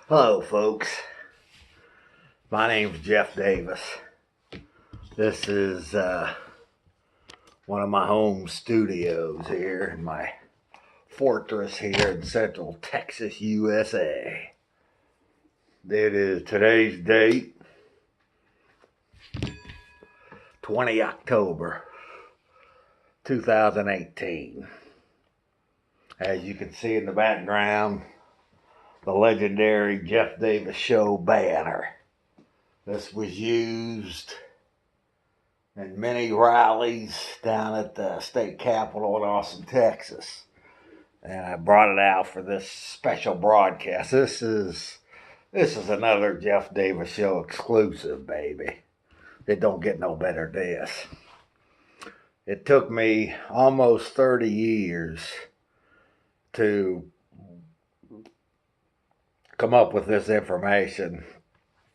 Hello, folks. My name's Jeff Davis. This is one of my home studios here in my fortress here in Central Texas, USA. It is today's date, 20 October 2018. As you can see in the background, the legendary Jeff Davis Show banner. This was used in many rallies down at the state capitol in Austin, Texas. And I brought it out for this special broadcast. This is another Jeff Davis Show exclusive, baby. It don't get no better than this. It took me almost 30 years to come up with this information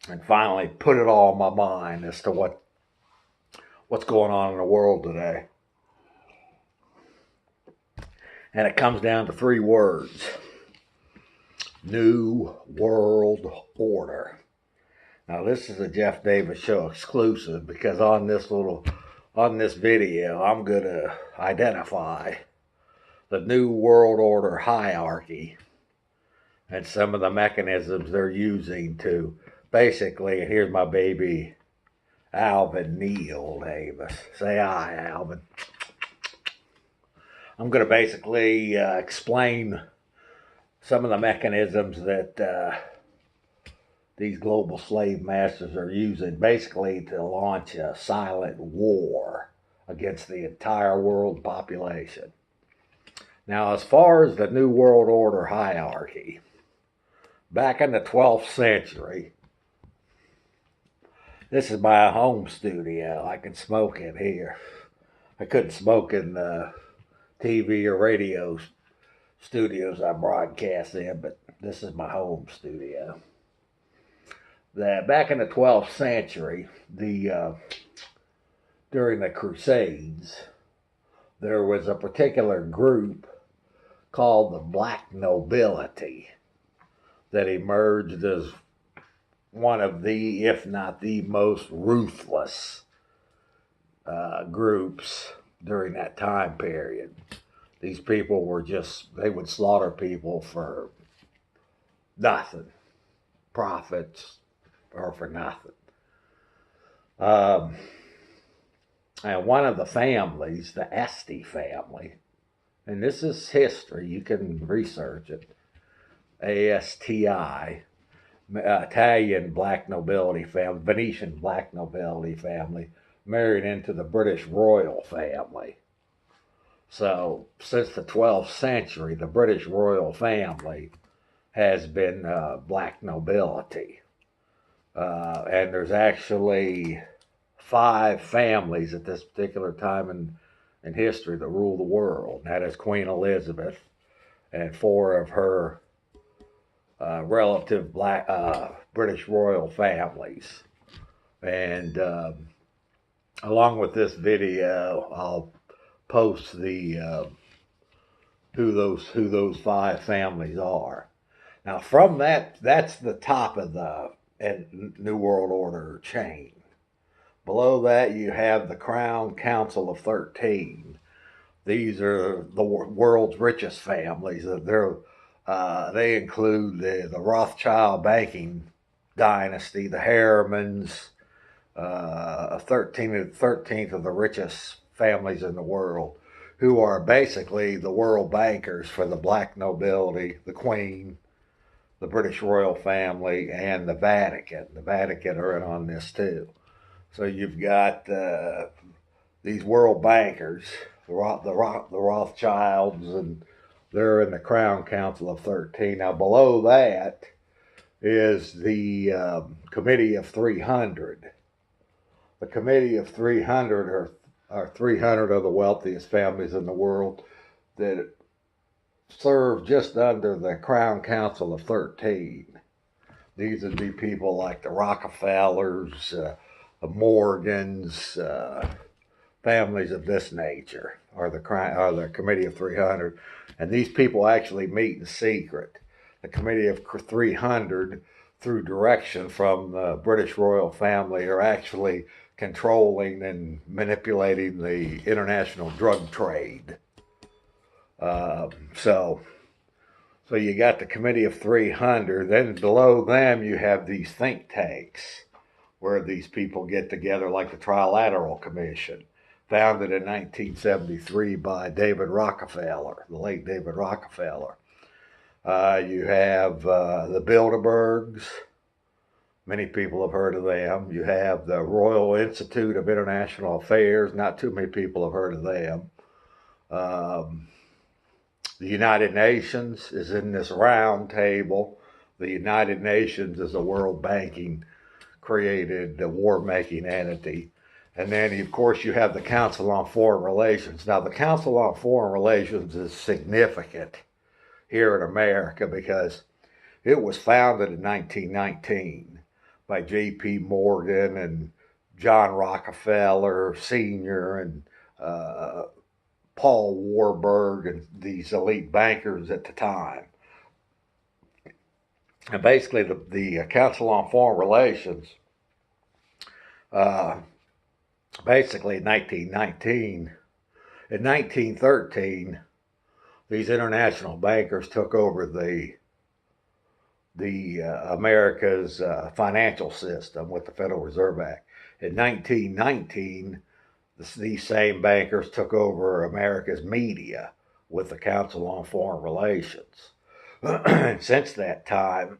and finally put it all in my mind as to what's going on in the world today. And it comes down to three words: New World Order. Now, this is a Jeff Davis Show exclusive because on this video, I'm going to identify the New World Order hierarchy and some of the mechanisms they're using to basically, and here's my baby Alvin Neil Davis. Say hi, Alvin. I'm going to basically explain some of the mechanisms that these global slave masters are using basically to launch a silent war against the entire world population. Now, as far as the New World Order hierarchy, back in the 12th century, this is my home studio. I can smoke in here. I couldn't smoke in TV or radio studios I broadcast in, but this is my home studio. Back in the 12th century, during the Crusades, there was a particular group called the Black Nobility that emerged as one of the, if not the most ruthless groups during that time period. These people were they would slaughter people for nothing, profits, or for nothing. And one of the families, the Este family, and this is history, you can research it, ASTI, Italian black nobility family, Venetian black nobility family, married into the British royal family. So, since the 12th century, the British royal family has been black nobility. And there's actually 5 families at this particular time in history that rule the world. And that is Queen Elizabeth and 4 of her relative black British royal families. And along with this video, I'll post the who those 5 families are. Now, from that's the top of the New World Order chain. Below that, you have the Crown Council of 13. These are the world's richest families. They include the Rothschild banking dynasty, the Harrimans, 13th of the richest families in the world, who are basically the world bankers for the black nobility, the Queen, the British royal family, and the Vatican. The Vatican are in on this too. So you've got these world bankers, the Rothschilds, and they're in the Crown Council of 13. Now, below that is the Committee of 300. The Committee of 300 are 300 of the wealthiest families in the world that serve just under the Crown Council of 13. These would be people like the Rockefellers, the Morgans, families of this nature, or the Committee of 300. And these people actually meet in secret. the Committee of 300, through direction from the British royal family, are actually controlling and manipulating the international drug trade. So you got the Committee of 300. Then below them, you have these think tanks where these people get together, like the Trilateral Commission, founded in 1973 by David Rockefeller, the late David Rockefeller. You have the Bilderbergs. Many people have heard of them. You have the Royal Institute of International Affairs. Not too many people have heard of them. The United Nations is in this round table. The United Nations is a world banking created war-making entity. And then, of course, you have the Council on Foreign Relations. Now, the Council on Foreign Relations is significant here in America because it was founded in 1919 by J.P. Morgan and John Rockefeller Sr. and Paul Warburg and these elite bankers at the time. And basically, the Council on Foreign Relations, basically in 1919, in 1913, these international bankers took over the America's financial system with the Federal Reserve Act. In 1919, these same bankers took over America's media with the Council on Foreign Relations. Since that time,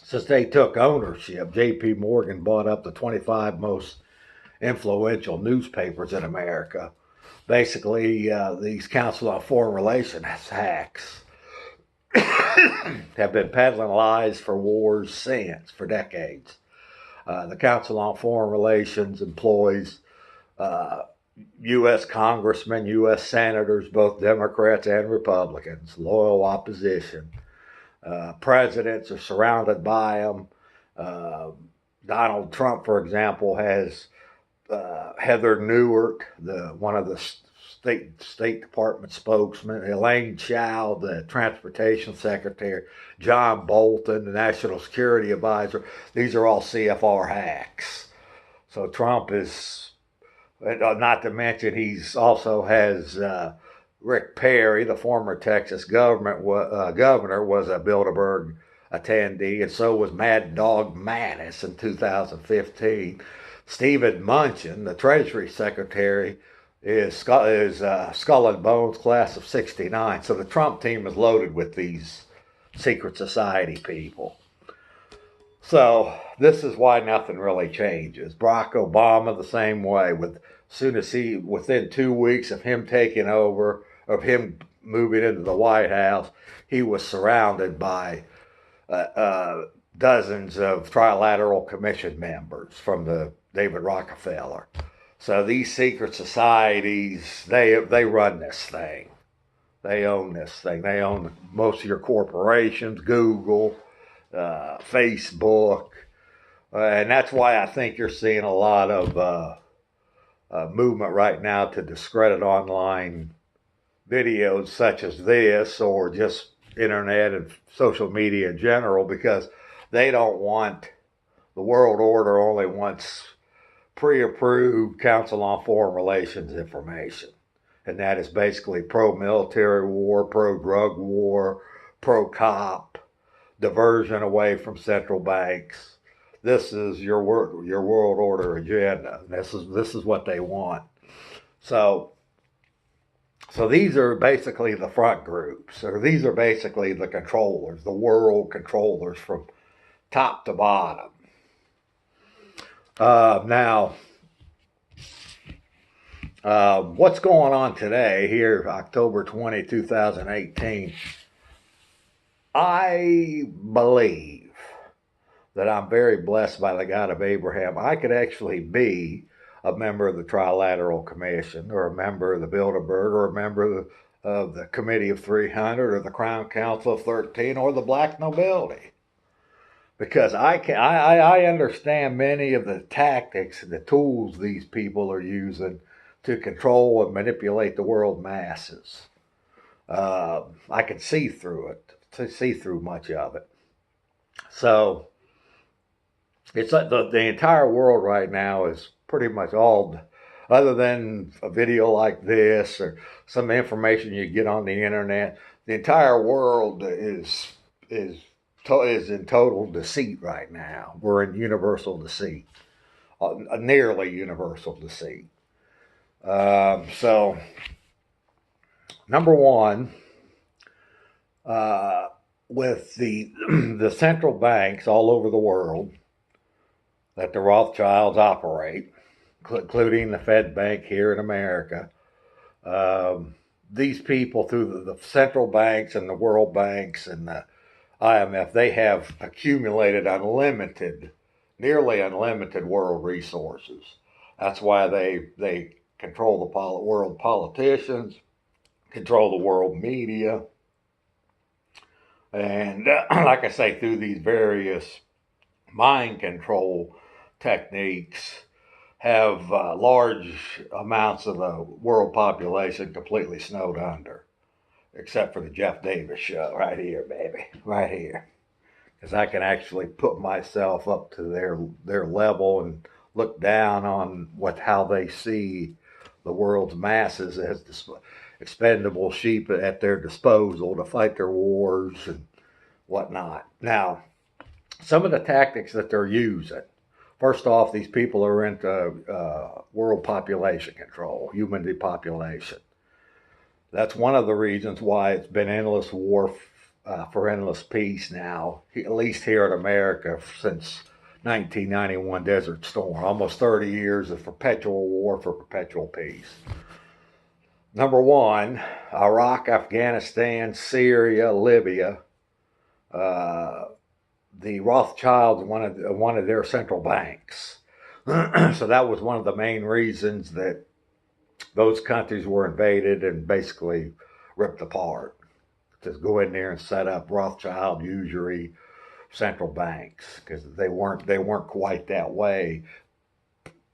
since they took ownership, J.P. Morgan bought up the 25 most influential newspapers in America. Basically, these Council on Foreign Relations hacks have been peddling lies for wars since, for decades. The Council on Foreign Relations employs U.S. congressmen, U.S. senators, both Democrats and Republicans, loyal opposition. Presidents are surrounded by them. Donald Trump, for example, has Heather Nauert, one of the State Department spokesman, Elaine Chao, the Transportation Secretary, John Bolton, the National Security Advisor. These are all CFR hacks. So Trump is, not to mention, he's also has Rick Perry, the former Texas governor, was a Bilderberg attendee, and so was Mad Dog Mattis in 2015. Stephen Mnuchin, the Treasury Secretary, is Skull and Bones class of 69. So the Trump team is loaded with these secret society people. So this is why nothing really changes. Barack Obama the same way. Within 2 weeks of him taking over, of him moving into the White House, he was surrounded by dozens of Trilateral Commission members from the David Rockefeller. So these secret societies, they run this thing. They own this thing. They own most of your corporations, Google, Facebook. And that's why I think you're seeing a lot of movement right now to discredit online videos such as this, or just internet and social media in general, because they don't want, the world order only wants pre-approved Council on Foreign Relations information. And that is basically pro-military war, pro-drug war, pro-cop, diversion away from central banks. This is your world order agenda. This is what they want. So these are basically the front groups, or these are basically the controllers, the world controllers from top to bottom. Now, what's going on today here, October 20, 2018? I believe that I'm very blessed by the God of Abraham. I could actually be a member of the Trilateral Commission, or a member of the Bilderberg, or a member of the Committee of 300, or the Crown Council of 13, or the Black Nobility. Because I understand many of the tactics and the tools these people are using to control and manipulate the world masses. I can see through it. see through much of it. So it's like the entire world right now is pretty much all, other than a video like this or some information you get on the internet, the entire world is in total deceit right now. We're in universal deceit, a nearly universal deceit. So, number one, with the central banks all over the world that the Rothschilds operate, including the Fed Bank here in America, these people through the central banks and the World Banks and the IMF, they have accumulated nearly unlimited world resources. That's why they control the world politicians, control the world media, and like I say, through these various mind control techniques, have large amounts of the world population completely snowed under, except for the Jeff Davis show right here, baby, right here. Because I can actually put myself up to their level and look down on how they see the world's masses as expendable sheep at their disposal to fight their wars and whatnot. Now, some of the tactics that they're using. First off, these people are into world population control, human depopulation. That's one of the reasons why it's been endless war for endless peace now, at least here in America, since 1991 Desert Storm. Almost 30 years of perpetual war for perpetual peace. Number one, Iraq, Afghanistan, Syria, Libya. The Rothschilds wanted their central banks. So that was one of the main reasons that those countries were invaded and basically ripped apart. Just go in there and set up Rothschild usury central banks, because they weren't quite that way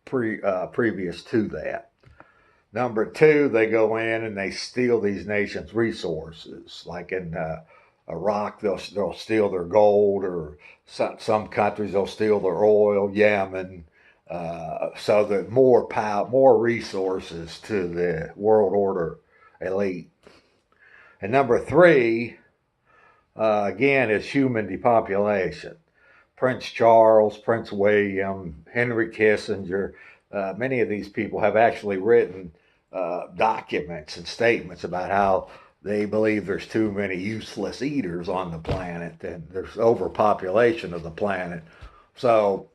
previous to that. Number two, they go in and they steal these nations' resources. Like in Iraq, they'll steal their gold, or some countries they'll steal their oil. Yemen, so that more resources to the world order elite. And number three, again, is human depopulation. Prince Charles, Prince William, Henry Kissinger, many of these people have actually written documents and statements about how they believe there's too many useless eaters on the planet and there's overpopulation of the planet. So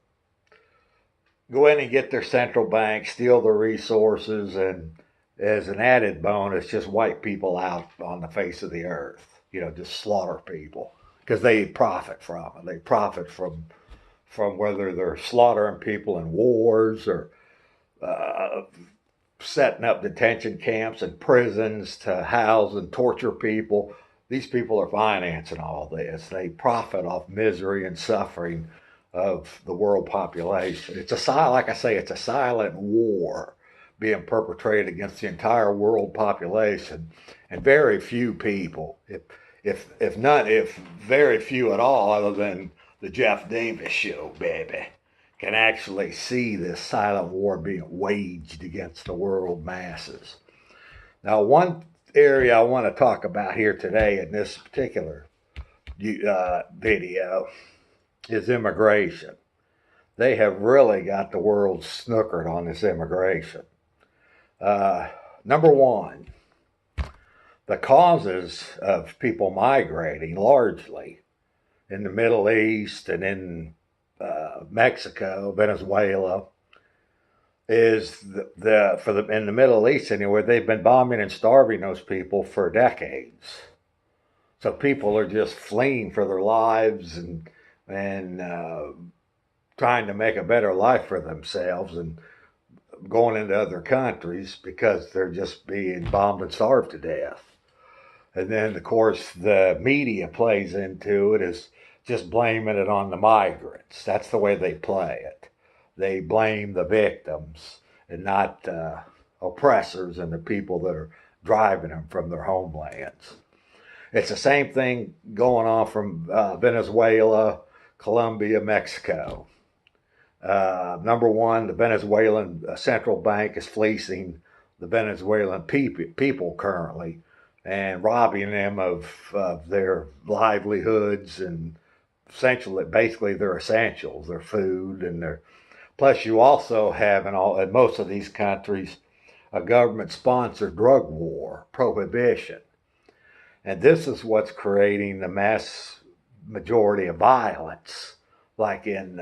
go in and get their central bank, steal their resources, and as an added bonus, just wipe people out on the face of the earth. Just slaughter people, because they profit from it. They profit from whether they're slaughtering people in wars or setting up detention camps and prisons to house and torture people. These people are financing all this. They profit off misery and suffering of the world population. It's like I say, it's a silent war being perpetrated against the entire world population, and very few people, if very few at all, other than the Jeff Davis show, baby, can actually see this silent war being waged against the world masses. Now, one area I want to talk about here today in this particular video is immigration. They have really got the world snookered on this immigration. Number one, the causes of people migrating largely in the Middle East and in Mexico, Venezuela, is in the Middle East anyway, they've been bombing and starving those people for decades. So people are just fleeing for their lives and trying to make a better life for themselves and going into other countries because they're just being bombed and starved to death. And then, of course, the media plays into it, is just blaming it on the migrants. That's the way they play it. They blame the victims and not oppressors and the people that are driving them from their homelands. It's the same thing going on from Venezuela, Colombia, Mexico. Number one, the Venezuelan central bank is fleecing the Venezuelan people currently and robbing them of their livelihoods and essentially, basically, their essentials, their food and their. Plus, you also have in most of these countries a government-sponsored drug war, prohibition, and this is what's creating the mass majority of violence, like in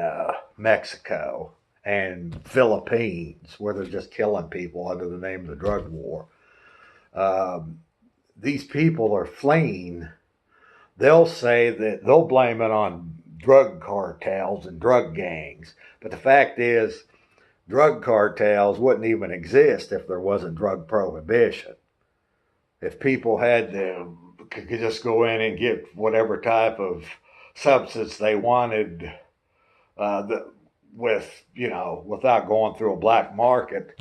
Mexico and Philippines, where they're just killing people under the name of the drug war. These people are fleeing. They'll say that they'll blame it on drug cartels and drug gangs, but the fact is, drug cartels wouldn't even exist if there wasn't drug prohibition. If people could just go in and get whatever type of substance they wanted, without going through a black market,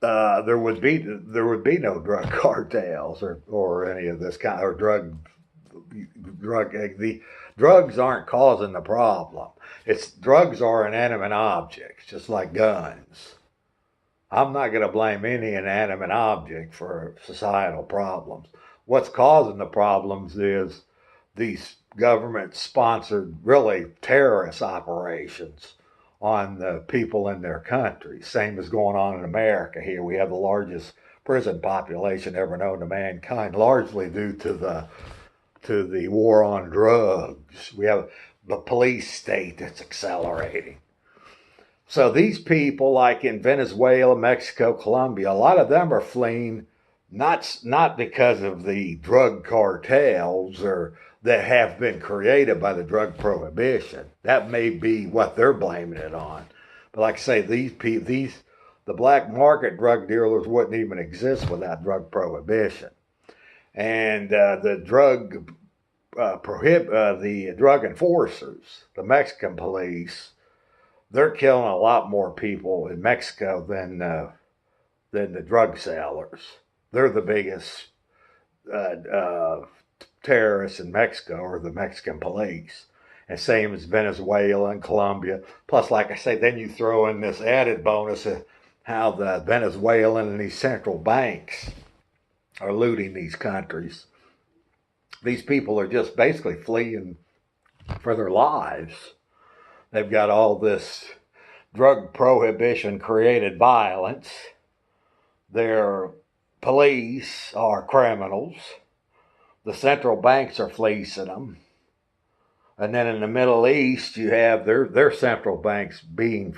there would be no drug cartels or any of this kind or drug. The drugs aren't causing the problem. Drugs are inanimate objects, just like guns. I'm not going to blame any inanimate object for societal problems. What's causing the problems is these government-sponsored, really terrorist operations on the people in their country. Same as going on in America here. We have the largest prison population ever known to mankind, largely due to the war on drugs. We have the police state that's accelerating. So these people, like in Venezuela, Mexico, Colombia, a lot of them are fleeing not because of the drug cartels or that have been created by the drug prohibition. That may be what they're blaming it on. But like I say, the black market drug dealers wouldn't even exist without drug prohibition. And the drug enforcers, the Mexican police, they're killing a lot more people in Mexico than the drug sellers. They're the biggest terrorists in Mexico, or the Mexican police. And same as Venezuela and Colombia. Plus, like I say, then you throw in this added bonus of how the Venezuelan and these central banks are looting these countries. These people are just basically fleeing for their lives. They've got all this drug prohibition created violence. Their police are criminals. The central banks are fleecing them. And then in the Middle East, you have their central banks being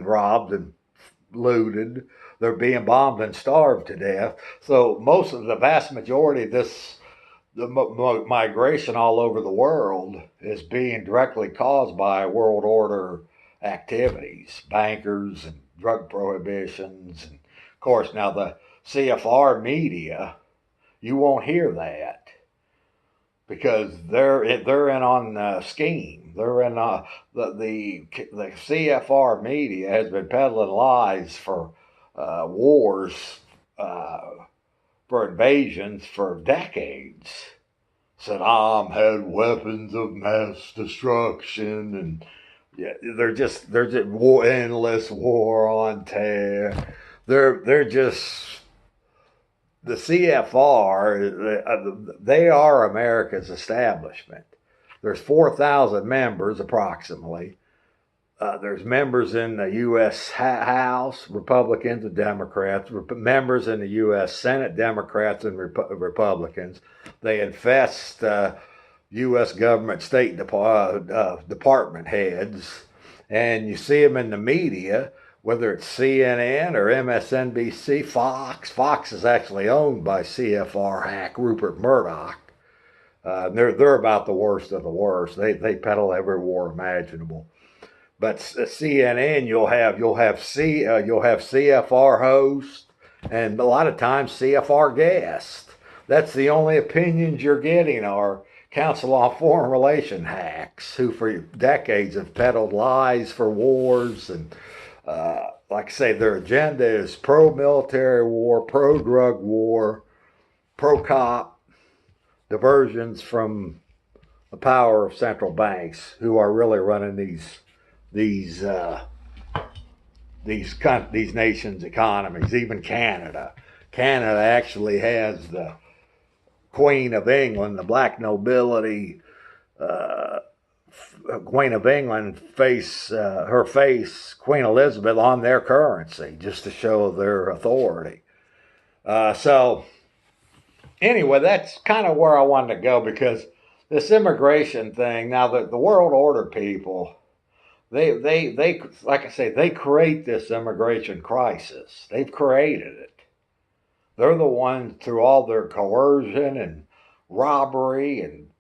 robbed and looted. They're being bombed and starved to death. So the vast majority of the migration all over the world is being directly caused by world order activities, bankers and drug prohibitions. And of course, now the CFR media, you won't hear that because they're in on the scheme. They're in the CFR media has been peddling lies for wars. For invasions for decades. Saddam had weapons of mass destruction, and they're just endless war on terror. They're just the CFR. They are America's establishment. There's 4,000 members approximately. There's members in the U.S. House, Republicans and Democrats, members in the U.S. Senate, Democrats and Republicans. They infest U.S. government state department heads, and you see them in the media, whether it's CNN or MSNBC, Fox. Fox is actually owned by CFR hack Rupert Murdoch. They're about the worst of the worst. They peddle every war imaginable. But CNN, you'll have CFR host, and a lot of times CFR guest. That's the only opinions you're getting are Council on Foreign Relations hacks who for decades have peddled lies for wars. And like I say, their agenda is pro-military war, pro-drug war, pro-cop, diversions from the power of central banks, who are really running these nations' economies. Even Canada. Canada actually has the Queen of England, the black nobility. Queen of England her face, Queen Elizabeth, on their currency, just to show their authority. So anyway, that's kind of where I wanted to go, because this immigration thing. Now, the world order people, they like I say, they create this immigration crisis. They've created it. They're the ones, through all their coercion and robbery and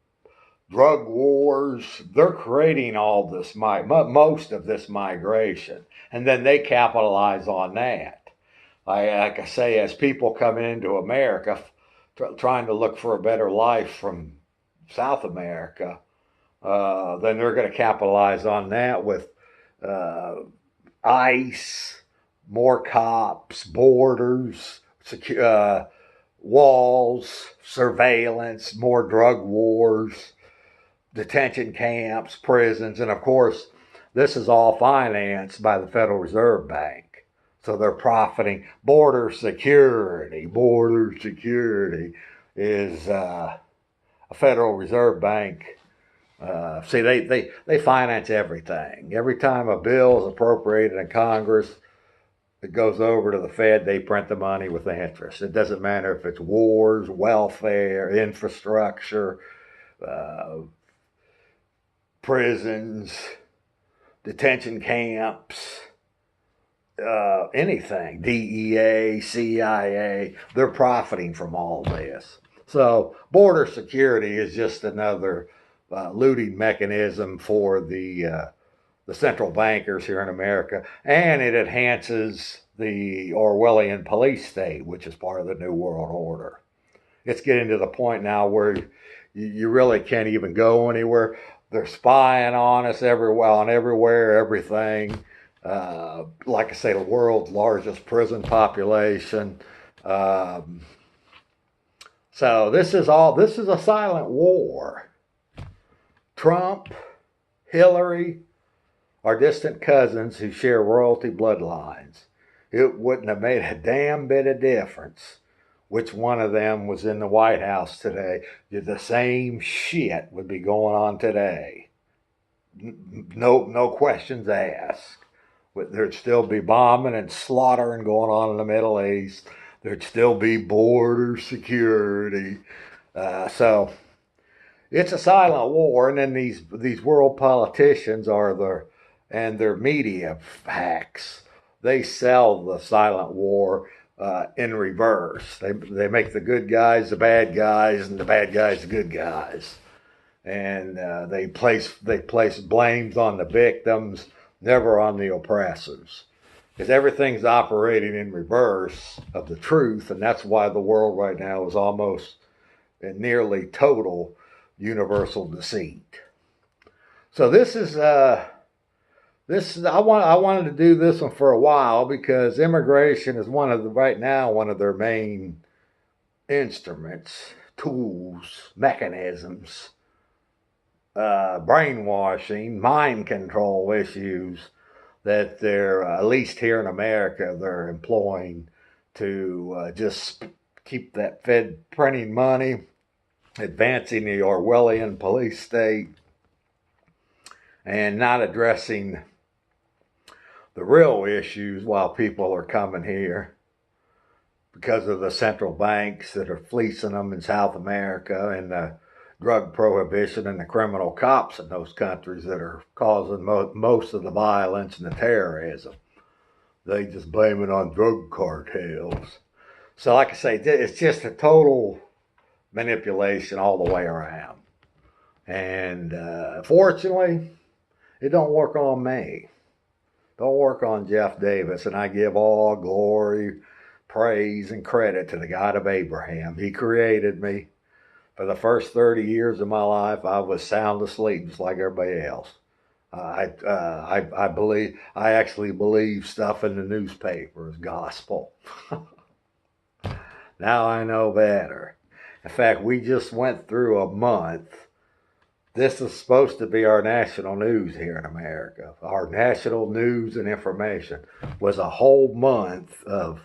drug wars, they're creating all this, most of this migration, and then they capitalize on that. Like I say, as people come into America trying to look for a better life from South America, then they're going to capitalize on that with ICE, more cops, borders, walls, surveillance, more drug wars, detention camps, prisons, and of course, this is all financed by the Federal Reserve Bank. So they're profiting. Border security is a Federal Reserve Bank. See, they finance everything. Every time a bill is appropriated in Congress, it goes over to the Fed. They print the money with the interest. It doesn't matter if it's wars, welfare, infrastructure, prisons, detention camps, anything, DEA, CIA, they're profiting from all this. So border security is just another looting mechanism for the central bankers here in America, and it enhances the Orwellian police state, which is part of the New World Order. It's getting to the point now where you really can't even go anywhere. They're spying on us everywhere, everything. Like I say, the world's largest prison population. So this is a silent war. Trump, Hillary are distant cousins who share royalty bloodlines. It wouldn't have made a damn bit of difference which one of them was in the White House today. The same shit would be going on today. No questions asked. There'd still be bombing and slaughtering going on in the Middle East. There'd still be border security. So it's a silent war, and then these world politicians and their media hacks, they sell the silent war in reverse. They make the good guys the bad guys, and the bad guys the good guys, and they place blames on the victims, never on the oppressors, because everything's operating in reverse of the truth, and that's why the world right now is almost in nearly total universal deceit. So this is I wanted to do this one for a while, because immigration is right now one of their main instruments, tools, mechanisms, brainwashing, mind control issues that they're, at least here in America, they're employing to just keep that Fed printing money, advancing the Orwellian police state, and not addressing the real issues while people are coming here because of the central banks that are fleecing them in South America, and the drug prohibition and the criminal cops in those countries that are causing most of the violence and the terrorism. They just blame it on drug cartels. So like I say, it's just a total manipulation all the way around. And fortunately, it don't work on me. Don't work on Jeff Davis, and I give all glory, praise, and credit to the God of Abraham. He created me. For the first 30 years of my life, I was sound asleep just like everybody else. I actually believe stuff in the newspaper is gospel. Now I know better. In fact, we just went through a month. This is supposed to be our national news here in America. Our national news and information was a whole month of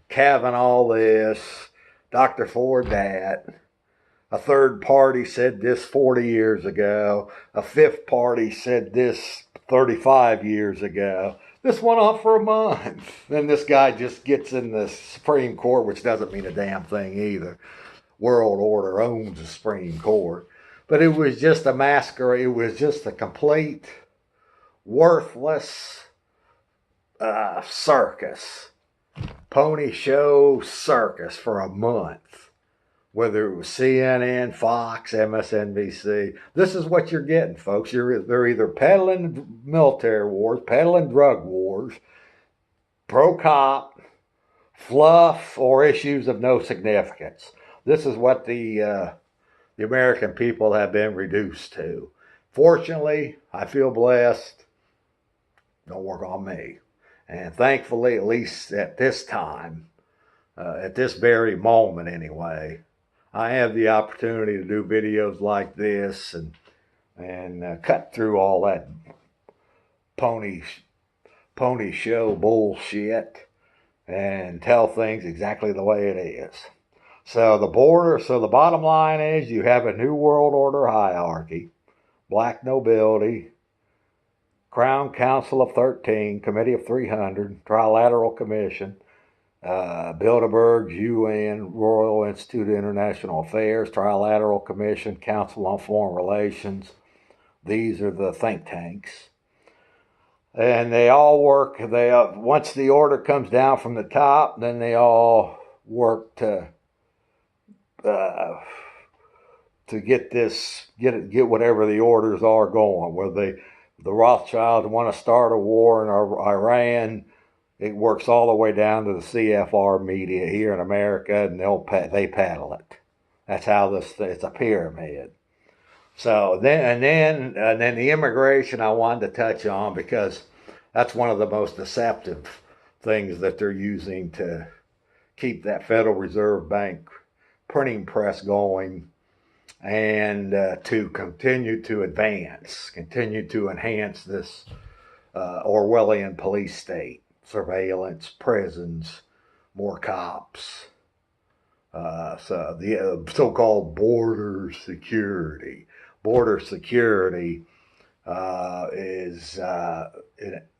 Kavanaugh this, Dr. Ford that. A third party said this 40 years ago. A fifth party said this 35 years ago. This went on for a month. Then this guy just gets in the Supreme Court, which doesn't mean a damn thing either. World order owns the Supreme Court. But it was just a masquerade. It was just a complete, worthless circus. Pony show circus for a month. Whether it was CNN, Fox, MSNBC. This is what you're getting, folks. They're either peddling military wars, peddling drug wars, pro-cop, fluff, or issues of no significance. This is what the American people have been reduced to. Fortunately, I feel blessed. Don't work on me. And thankfully, at least at this time, at this very moment anyway, I have the opportunity to do videos like this and cut through all that pony show bullshit and tell things exactly the way it is. So the bottom line is you have a New World Order hierarchy, Black Nobility, Crown Council of 13, Committee of 300, Trilateral Commission, Bilderberg's UN, Royal Institute of International Affairs, Trilateral Commission, Council on Foreign Relations. These are the think tanks. And they all work, once the order comes down from the top, then they all work to get whatever the orders are going. Whether the Rothschilds want to start a war in Iran, it works all the way down to the CFR media here in America, and they paddle it. That's how it's a pyramid. So then the immigration I wanted to touch on, because that's one of the most deceptive things that they're using to keep that Federal Reserve Bank printing press going, and to continue to enhance this Orwellian police state. Surveillance, prisons, more cops. So the so-called border security. Border security is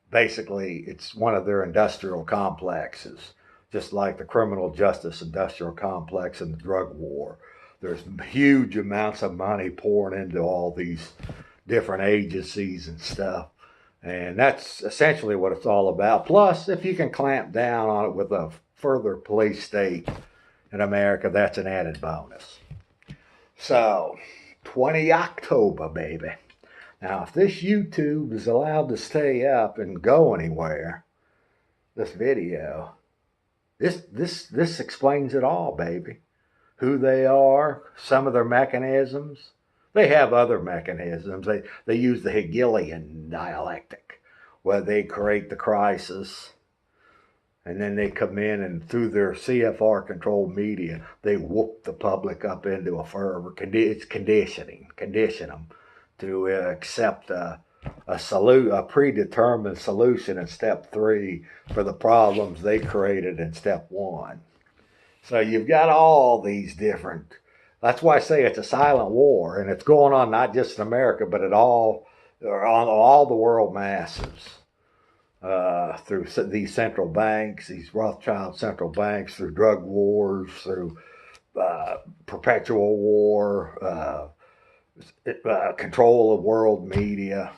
basically, it's one of their industrial complexes, just like the criminal justice industrial complex and the drug war. There's huge amounts of money pouring into all these different agencies and stuff. And that's essentially what it's all about. Plus, if you can clamp down on it with a further police state in America, that's an added bonus. So, 20 October, baby. Now, if this YouTube is allowed to stay up and go anywhere, this video, this explains it all, baby. Who they are, some of their mechanisms. They have other mechanisms. They use the Hegelian dialectic, where they create the crisis, and then they come in and through their CFR-controlled media, they whoop the public up into a fervor. It's condition them to accept a predetermined solution in step 3 for the problems they created in step 1. So you've got all these different. That's why I say it's a silent war, and it's going on not just in America, but on all the world masses, through these central banks, these Rothschild central banks, through drug wars, through perpetual war, control of world media.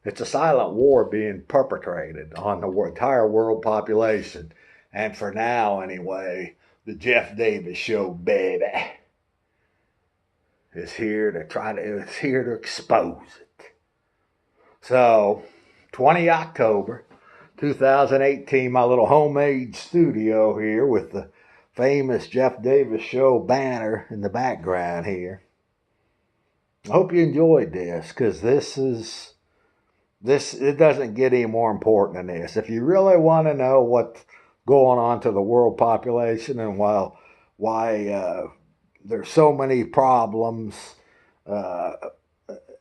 It's a silent war being perpetrated on the entire world population. And for now, anyway, the Jeff Davis show, baby, is here to expose it. So, 20 October 2018, my little homemade studio here with the famous Jeff Davis show banner in the background here. I hope you enjoyed this, because it doesn't get any more important than this. If you really want to know what's going on to the world population and why there's so many problems uh,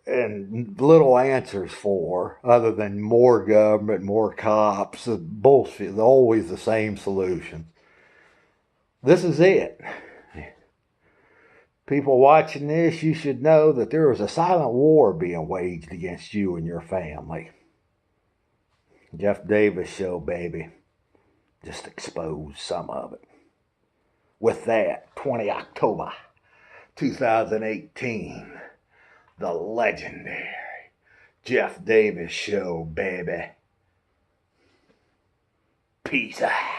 and little answers for, other than more government, more cops, bullshit. Always the same solution. This is it. People watching this, you should know that there is a silent war being waged against you and your family. Jeff Davis Show, baby. Just exposed some of it. With that, 20 October 2018, the legendary Jeff Davis Show, baby. Peace out.